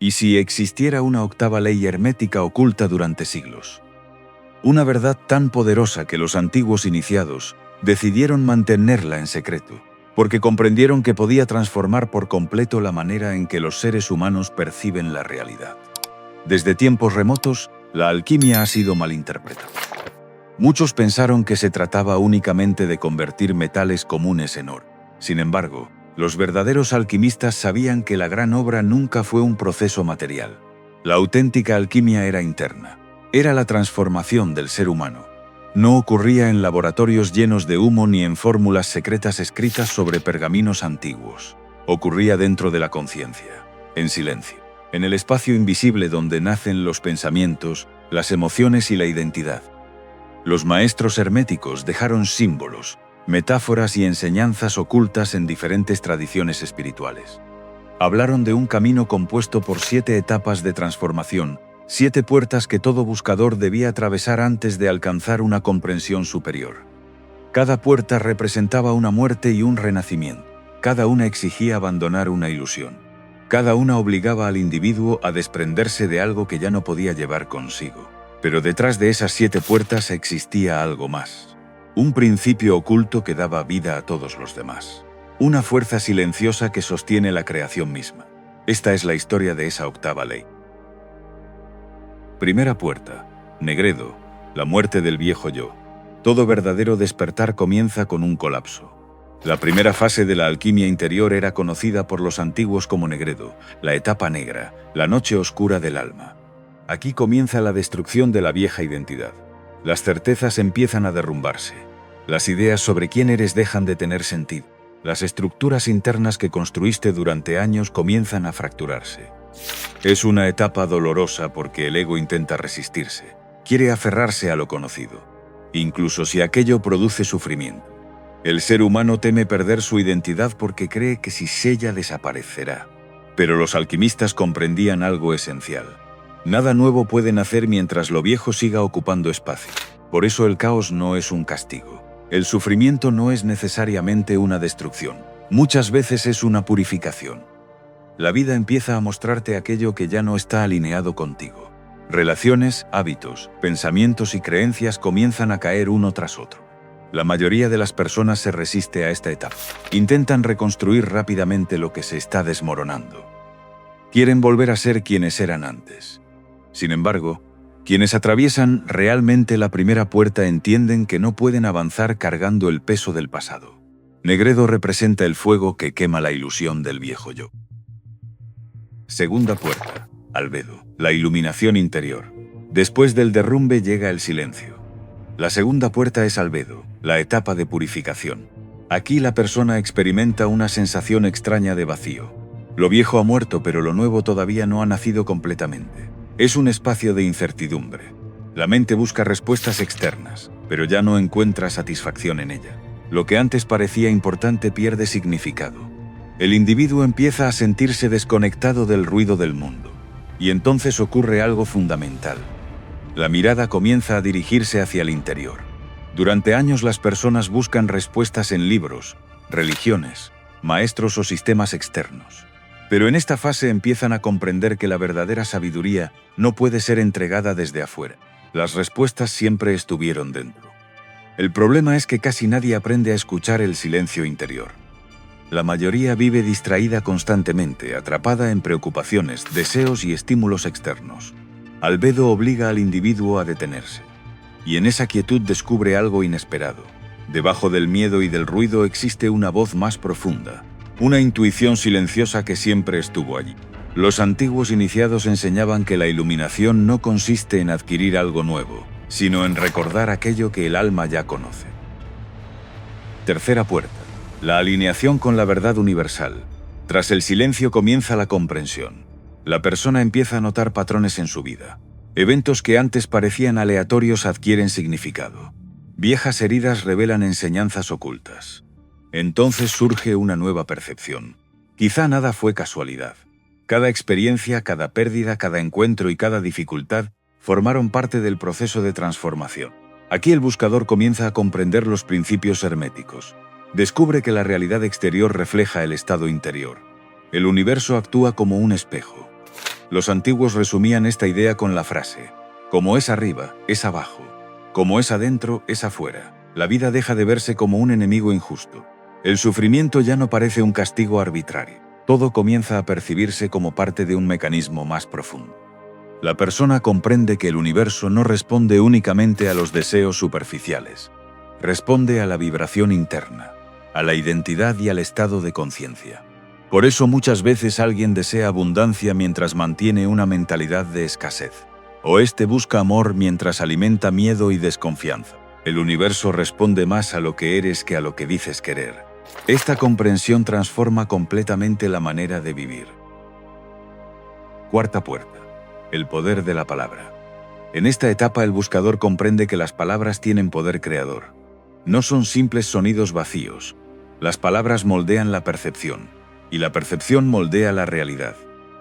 ¿Y si existiera una octava ley hermética oculta durante siglos? Una verdad tan poderosa que los antiguos iniciados decidieron mantenerla en secreto, porque comprendieron que podía transformar por completo la manera en que los seres humanos perciben la realidad. Desde tiempos remotos, la alquimia ha sido malinterpretada. Muchos pensaron que se trataba únicamente de convertir metales comunes en oro. Sin embargo, los verdaderos alquimistas sabían que la gran obra nunca fue un proceso material. La auténtica alquimia era interna. Era la transformación del ser humano. No ocurría en laboratorios llenos de humo ni en fórmulas secretas escritas sobre pergaminos antiguos. Ocurría dentro de la conciencia, en silencio, en el espacio invisible donde nacen los pensamientos, las emociones y la identidad. Los maestros herméticos dejaron símbolos, metáforas y enseñanzas ocultas en diferentes tradiciones espirituales. Hablaron de un camino compuesto por 7 etapas de transformación, 7 puertas que todo buscador debía atravesar antes de alcanzar una comprensión superior. Cada puerta representaba una muerte y un renacimiento. Cada una exigía abandonar una ilusión. Cada una obligaba al individuo a desprenderse de algo que ya no podía llevar consigo. Pero detrás de esas 7 puertas existía algo más. Un principio oculto que daba vida a todos los demás. Una fuerza silenciosa que sostiene la creación misma. Esta es la historia de esa octava ley. Primera puerta. Negredo. La muerte del viejo yo. Todo verdadero despertar comienza con un colapso. La primera fase de la alquimia interior era conocida por los antiguos como Negredo, la etapa negra, la noche oscura del alma. Aquí comienza la destrucción de la vieja identidad. Las certezas empiezan a derrumbarse. Las ideas sobre quién eres dejan de tener sentido. Las estructuras internas que construiste durante años comienzan a fracturarse. Es una etapa dolorosa porque el ego intenta resistirse. Quiere aferrarse a lo conocido, incluso si aquello produce sufrimiento. El ser humano teme perder su identidad porque cree que si sella desaparecerá. Pero los alquimistas comprendían algo esencial. Nada nuevo puede nacer mientras lo viejo siga ocupando espacio. Por eso el caos no es un castigo. El sufrimiento no es necesariamente una destrucción. Muchas veces es una purificación. La vida empieza a mostrarte aquello que ya no está alineado contigo. Relaciones, hábitos, pensamientos y creencias comienzan a caer uno tras otro. La mayoría de las personas se resiste a esta etapa. Intentan reconstruir rápidamente lo que se está desmoronando. Quieren volver a ser quienes eran antes. Sin embargo, quienes atraviesan realmente la primera puerta entienden que no pueden avanzar cargando el peso del pasado. Negredo representa el fuego que quema la ilusión del viejo yo. Segunda puerta. Albedo. La iluminación interior. Después del derrumbe llega el silencio. La segunda puerta es albedo, la etapa de purificación. Aquí la persona experimenta una sensación extraña de vacío. Lo viejo ha muerto, pero lo nuevo todavía no ha nacido completamente. Es un espacio de incertidumbre. La mente busca respuestas externas, pero ya no encuentra satisfacción en ella. Lo que antes parecía importante pierde significado. El individuo empieza a sentirse desconectado del ruido del mundo. Y entonces ocurre algo fundamental. La mirada comienza a dirigirse hacia el interior. Durante años las personas buscan respuestas en libros, religiones, maestros o sistemas externos. Pero en esta fase empiezan a comprender que la verdadera sabiduría no puede ser entregada desde afuera. Las respuestas siempre estuvieron dentro. El problema es que casi nadie aprende a escuchar el silencio interior. La mayoría vive distraída constantemente, atrapada en preocupaciones, deseos y estímulos externos. Albedo obliga al individuo a detenerse. Y en esa quietud descubre algo inesperado. Debajo del miedo y del ruido existe una voz más profunda. Una intuición silenciosa que siempre estuvo allí. Los antiguos iniciados enseñaban que la iluminación no consiste en adquirir algo nuevo, sino en recordar aquello que el alma ya conoce. Tercera puerta. La alineación con la verdad universal. Tras el silencio comienza la comprensión. La persona empieza a notar patrones en su vida. Eventos que antes parecían aleatorios adquieren significado. Viejas heridas revelan enseñanzas ocultas. Entonces surge una nueva percepción. Quizá nada fue casualidad. Cada experiencia, cada pérdida, cada encuentro y cada dificultad formaron parte del proceso de transformación. Aquí el buscador comienza a comprender los principios herméticos. Descubre que la realidad exterior refleja el estado interior. El universo actúa como un espejo. Los antiguos resumían esta idea con la frase: como es arriba, es abajo; como es adentro, es afuera. La vida deja de verse como un enemigo injusto. El sufrimiento ya no parece un castigo arbitrario. Todo comienza a percibirse como parte de un mecanismo más profundo. La persona comprende que el universo no responde únicamente a los deseos superficiales. Responde a la vibración interna, a la identidad y al estado de conciencia. Por eso muchas veces alguien desea abundancia mientras mantiene una mentalidad de escasez. O busca amor mientras alimenta miedo y desconfianza. El universo responde más a lo que eres que a lo que dices querer. Esta comprensión transforma completamente la manera de vivir. Cuarta puerta: el poder de la palabra. En esta etapa el buscador comprende que las palabras tienen poder creador. No son simples sonidos vacíos. Las palabras moldean la percepción, y la percepción moldea la realidad.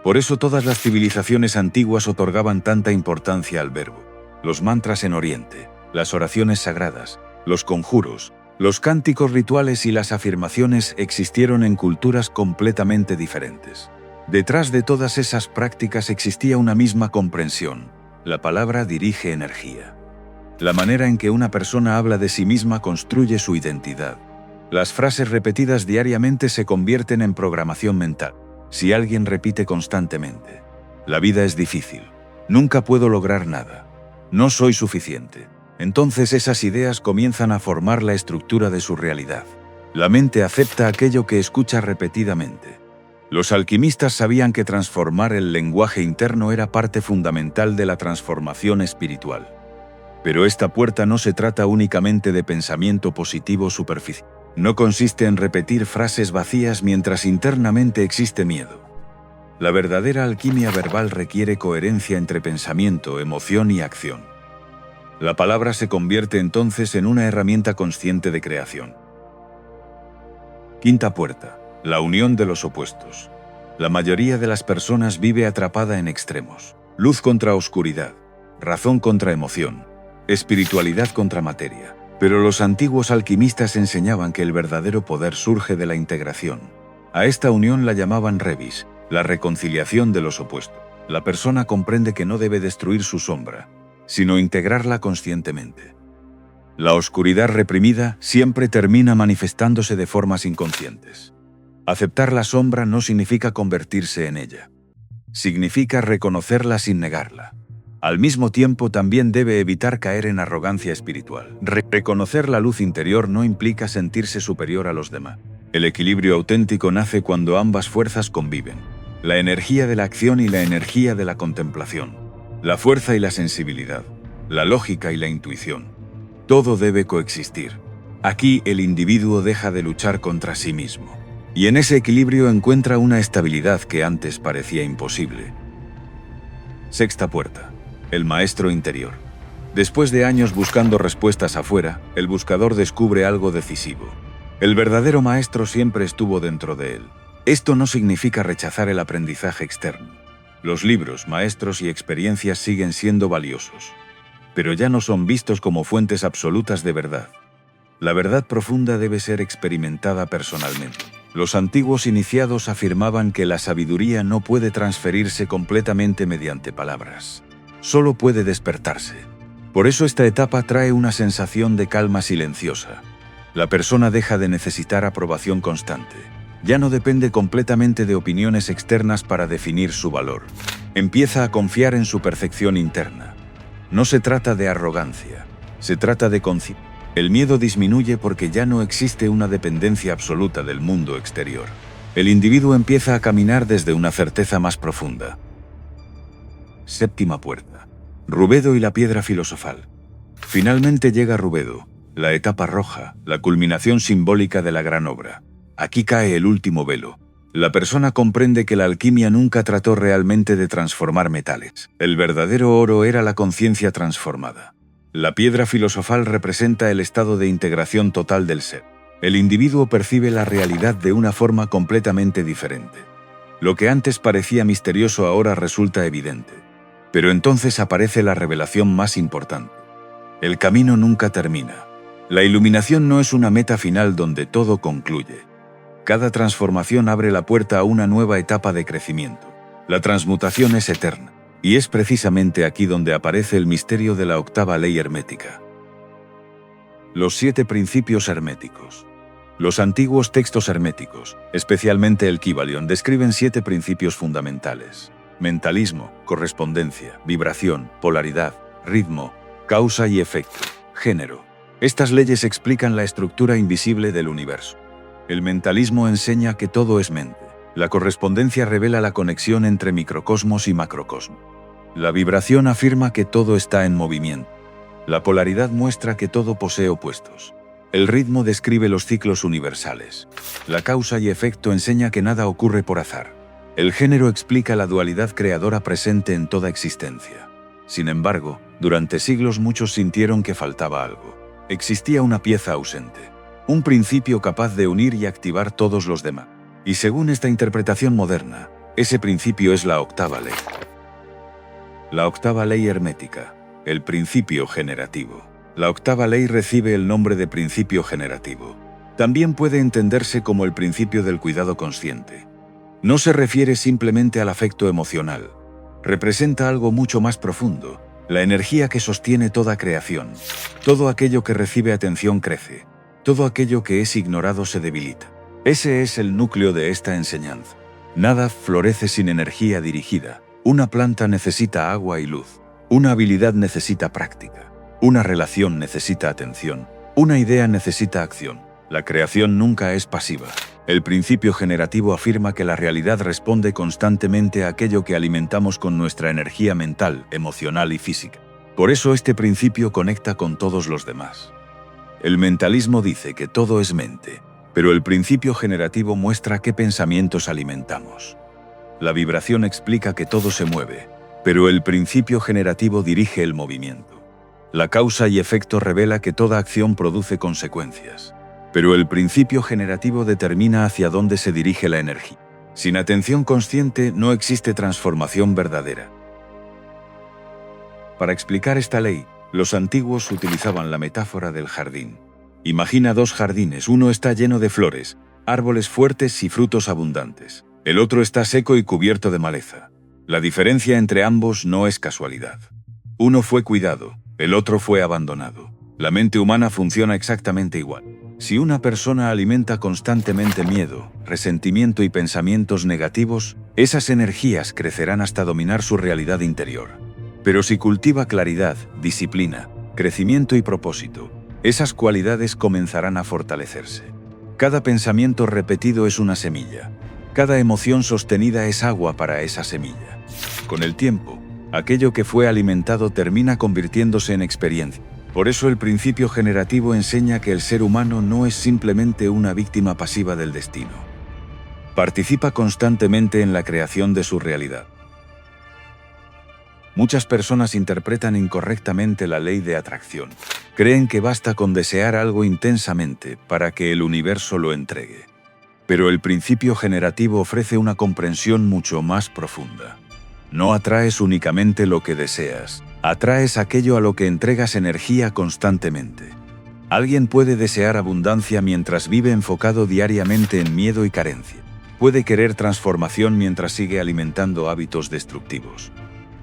Por eso todas las civilizaciones antiguas otorgaban tanta importancia al verbo. Los mantras en Oriente, las oraciones sagradas, los conjuros, los cánticos rituales y las afirmaciones existieron en culturas completamente diferentes. Detrás de todas esas prácticas existía una misma comprensión: la palabra dirige energía. La manera en que una persona habla de sí misma construye su identidad. Las frases repetidas diariamente se convierten en programación mental. Si alguien repite constantemente: la vida es difícil, nunca puedo lograr nada, no soy suficiente, entonces esas ideas comienzan a formar la estructura de su realidad. La mente acepta aquello que escucha repetidamente. Los alquimistas sabían que transformar el lenguaje interno era parte fundamental de la transformación espiritual. Pero esta puerta no se trata únicamente de pensamiento positivo superficial. No consiste en repetir frases vacías mientras internamente existe miedo. La verdadera alquimia verbal requiere coherencia entre pensamiento, emoción y acción. La palabra se convierte entonces en una herramienta consciente de creación. Quinta puerta: la unión de los opuestos. La mayoría de las personas vive atrapada en extremos: luz contra oscuridad, razón contra emoción, espiritualidad contra materia. Pero los antiguos alquimistas enseñaban que el verdadero poder surge de la integración. A esta unión la llamaban revis, la reconciliación de los opuestos. La persona comprende que no debe destruir su sombra, sino integrarla conscientemente. La oscuridad reprimida siempre termina manifestándose de formas inconscientes. Aceptar la sombra no significa convertirse en ella. Significa reconocerla sin negarla. Al mismo tiempo también debe evitar caer en arrogancia espiritual. Reconocer la luz interior no implica sentirse superior a los demás. El equilibrio auténtico nace cuando ambas fuerzas conviven: la energía de la acción y la energía de la contemplación, la fuerza y la sensibilidad, la lógica y la intuición. Todo debe coexistir. Aquí el individuo deja de luchar contra sí mismo, y en ese equilibrio encuentra una estabilidad que antes parecía imposible. Sexta puerta: el maestro interior. Después de años buscando respuestas afuera, el buscador descubre algo decisivo. El verdadero maestro siempre estuvo dentro de él. Esto no significa rechazar el aprendizaje externo. Los libros, maestros y experiencias siguen siendo valiosos, pero ya no son vistos como fuentes absolutas de verdad. La verdad profunda debe ser experimentada personalmente. Los antiguos iniciados afirmaban que la sabiduría no puede transferirse completamente mediante palabras. Solo puede despertarse. Por eso esta etapa trae una sensación de calma silenciosa. La persona deja de necesitar aprobación constante. Ya no depende completamente de opiniones externas para definir su valor. Empieza a confiar en su percepción interna. No se trata de arrogancia, se trata de conciencia. El miedo disminuye porque ya no existe una dependencia absoluta del mundo exterior. El individuo empieza a caminar desde una certeza más profunda. Séptima puerta: Rubedo y la piedra filosofal. Finalmente llega Rubedo, la etapa roja, la culminación simbólica de la gran obra. Aquí cae el último velo. La persona comprende que la alquimia nunca trató realmente de transformar metales. El verdadero oro era la conciencia transformada. La piedra filosofal representa el estado de integración total del ser. El individuo percibe la realidad de una forma completamente diferente. Lo que antes parecía misterioso ahora resulta evidente. Pero entonces aparece la revelación más importante. El camino nunca termina. La iluminación no es una meta final donde todo concluye. Cada transformación abre la puerta a una nueva etapa de crecimiento. La transmutación es eterna, y es precisamente aquí donde aparece el misterio de la octava ley hermética. Los 7 principios herméticos. Los antiguos textos herméticos, especialmente el Kybalión, describen 7 principios fundamentales: mentalismo, correspondencia, vibración, polaridad, ritmo, causa y efecto, género. Estas leyes explican la estructura invisible del universo. El mentalismo enseña que todo es mente. La correspondencia revela la conexión entre microcosmos y macrocosmos. La vibración afirma que todo está en movimiento. La polaridad muestra que todo posee opuestos. El ritmo describe los ciclos universales. La causa y efecto enseña que nada ocurre por azar. El género explica la dualidad creadora presente en toda existencia. Sin embargo, durante siglos muchos sintieron que faltaba algo. Existía una pieza ausente, un principio capaz de unir y activar todos los demás. Y según esta interpretación moderna, ese principio es la octava ley. La octava ley hermética, el principio generativo. La octava ley recibe el nombre de principio generativo. También puede entenderse como el principio del cuidado consciente. No se refiere simplemente al afecto emocional. Representa algo mucho más profundo, la energía que sostiene toda creación. Todo aquello que recibe atención crece. Todo aquello que es ignorado se debilita. Ese es el núcleo de esta enseñanza. Nada florece sin energía dirigida. Una planta necesita agua y luz. Una habilidad necesita práctica. Una relación necesita atención. Una idea necesita acción. La creación nunca es pasiva. El principio generativo afirma que la realidad responde constantemente a aquello que alimentamos con nuestra energía mental, emocional y física. Por eso este principio conecta con todos los demás. El mentalismo dice que todo es mente, pero el principio generativo muestra qué pensamientos alimentamos. La vibración explica que todo se mueve, pero el principio generativo dirige el movimiento. La causa y efecto revela que toda acción produce consecuencias, pero el principio generativo determina hacia dónde se dirige la energía. Sin atención consciente no existe transformación verdadera. Para explicar esta ley, los antiguos utilizaban la metáfora del jardín. Imagina 2 jardines, uno está lleno de flores, árboles fuertes y frutos abundantes. El otro está seco y cubierto de maleza. La diferencia entre ambos no es casualidad. Uno fue cuidado, el otro fue abandonado. La mente humana funciona exactamente igual. Si una persona alimenta constantemente miedo, resentimiento y pensamientos negativos, esas energías crecerán hasta dominar su realidad interior. Pero si cultiva claridad, disciplina, crecimiento y propósito, esas cualidades comenzarán a fortalecerse. Cada pensamiento repetido es una semilla. Cada emoción sostenida es agua para esa semilla. Con el tiempo, aquello que fue alimentado termina convirtiéndose en experiencia. Por eso el principio generativo enseña que el ser humano no es simplemente una víctima pasiva del destino. Participa constantemente en la creación de su realidad. Muchas personas interpretan incorrectamente la ley de atracción. Creen que basta con desear algo intensamente para que el universo lo entregue. Pero el principio generativo ofrece una comprensión mucho más profunda. No atraes únicamente lo que deseas, atraes aquello a lo que entregas energía constantemente. Alguien puede desear abundancia mientras vive enfocado diariamente en miedo y carencia. Puede querer transformación mientras sigue alimentando hábitos destructivos.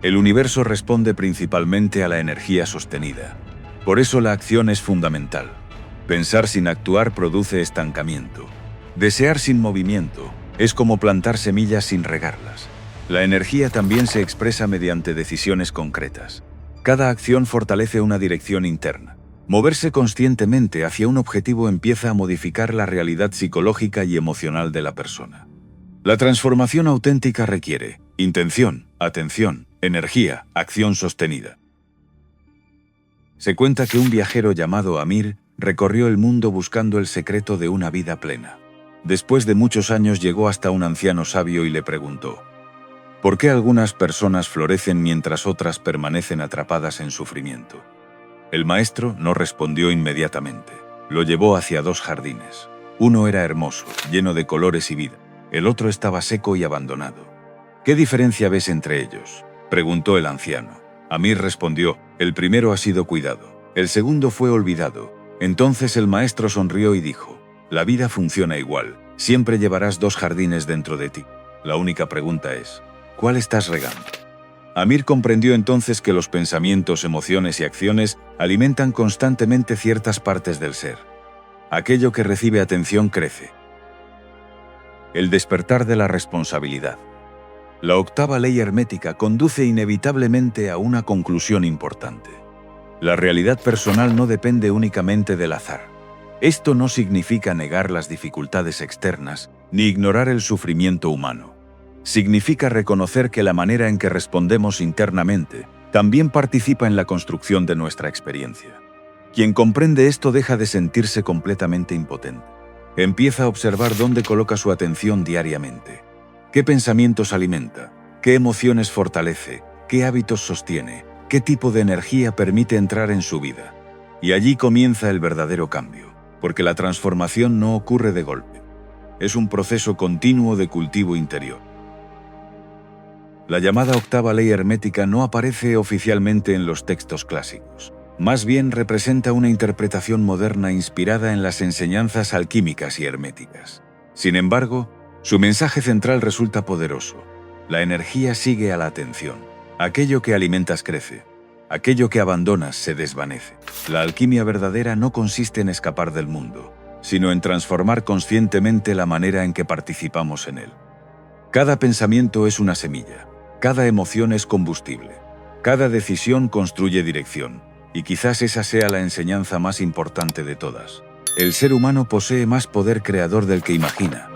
El universo responde principalmente a la energía sostenida. Por eso la acción es fundamental. Pensar sin actuar produce estancamiento. Desear sin movimiento es como plantar semillas sin regarlas. La energía también se expresa mediante decisiones concretas. Cada acción fortalece una dirección interna. Moverse conscientemente hacia un objetivo empieza a modificar la realidad psicológica y emocional de la persona. La transformación auténtica requiere intención, atención, energía, acción sostenida. Se cuenta que un viajero llamado Amir recorrió el mundo buscando el secreto de una vida plena. Después de muchos años llegó hasta un anciano sabio y le preguntó: ¿por qué algunas personas florecen mientras otras permanecen atrapadas en sufrimiento? El maestro no respondió inmediatamente. Lo llevó hacia 2 jardines. Uno era hermoso, lleno de colores y vida. El otro estaba seco y abandonado. ¿Qué diferencia ves entre ellos?, preguntó el anciano. Amir respondió: el primero ha sido cuidado, el segundo fue olvidado. Entonces el maestro sonrió y dijo: la vida funciona igual, siempre llevarás 2 jardines dentro de ti. La única pregunta es: ¿Cuál estás regando? Amir comprendió entonces que los pensamientos, emociones y acciones alimentan constantemente ciertas partes del ser. Aquello que recibe atención crece. El despertar de la responsabilidad. La octava ley hermética conduce inevitablemente a una conclusión importante. La realidad personal no depende únicamente del azar. Esto no significa negar las dificultades externas ni ignorar el sufrimiento humano. Significa reconocer que la manera en que respondemos internamente también participa en la construcción de nuestra experiencia. Quien comprende esto deja de sentirse completamente impotente. Empieza a observar dónde coloca su atención diariamente. ¿Qué pensamientos alimenta? ¿Qué emociones fortalece? ¿Qué hábitos sostiene? ¿Qué tipo de energía permite entrar en su vida? Y allí comienza el verdadero cambio, porque la transformación no ocurre de golpe. Es un proceso continuo de cultivo interior. La llamada octava ley hermética no aparece oficialmente en los textos clásicos. Más bien representa una interpretación moderna inspirada en las enseñanzas alquímicas y herméticas. Sin embargo, su mensaje central resulta poderoso. La energía sigue a la atención. Aquello que alimentas crece. Aquello que abandonas se desvanece. La alquimia verdadera no consiste en escapar del mundo, sino en transformar conscientemente la manera en que participamos en él. Cada pensamiento es una semilla. Cada emoción es combustible. Cada decisión construye dirección. Y quizás esa sea la enseñanza más importante de todas. El ser humano posee más poder creador del que imagina.